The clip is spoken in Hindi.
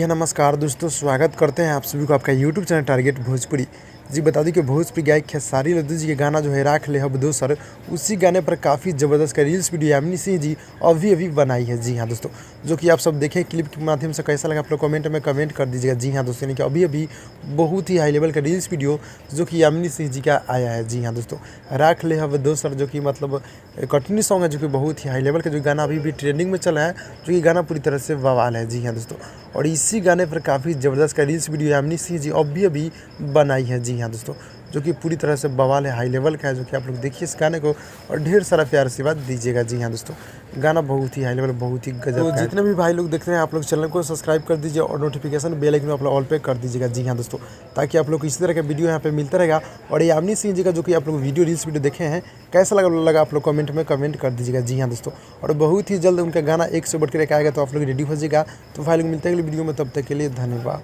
जी हाँ, नमस्कार दोस्तों, स्वागत करते हैं आप सभी को आपका यूट्यूब चैनल टारगेट भोजपुरी। जी बता दूं कि भोजपुरी गायक खेसारी लाल जी के गाना जो है राख ले अब दोसर, उसी गाने पर काफ़ी ज़बरदस्त का रील्स वीडियो यामिनी सिंह जी अभी बनाई है। जी हाँ दोस्तों, जो कि आप सब देखें क्लिप के माध्यम से, कैसा लगा आप लोग कमेंट में कमेंट कर दीजिएगा। जी हाँ दोस्तों, यानी कि अभी बहुत ही हाई लेवल का रील्स वीडियो जो कि यामिनी सिंह जी का आया है। जी हाँ दोस्तों, राख ले अब दोसर जो कि मतलब कटनी सॉन्ग है, जो कि बहुत ही हाई लेवल का जो गाना अभी ट्रेंडिंग में चला है, जो कि गाना पूरी तरह से बवाल है। जी हाँ दोस्तों, और इसी गाने पर काफ़ी ज़बरदस्त का रील्स वीडियो यामिनी सिंह जी अभी बनाई है। जी हाँ दोस्तों, जो कि पूरी तरह से बवाल है, हाई लेवल का है, जो कि आप लोग देखिए इस गाने को और ढेर सारा प्यार से बात दीजिएगा। जी हाँ दोस्तों, गाना बहुत ही हाई लेवल, बहुत ही गजब का है। जितने भी भाई लोग देख रहे हैं, आप लोग चैनल को सब्सक्राइब कर दीजिए और नोटिफिकेशन बेल आइकन आप लोग ऑल पे कर दीजिएगा। जी हाँ दोस्तों, ताकि आप लोग को इसी तरह का वीडियो यहाँ पे मिलता रहेगा। और यामिनी सिंह जी का जो कि आप लोग वीडियो रील्स वीडियो देखे हैं, कैसा लगा आप लोग कमेंट में कमेंट कर दीजिएगा। जी हाँ दोस्तों, और बहुत ही जल्द उनका गाना एक से बढ़ कर आएगा, तो आप लोग रेडी हो जाएगा। तो भाई लोग मिलते हैं अगली वीडियो में, तब तक के लिए धन्यवाद।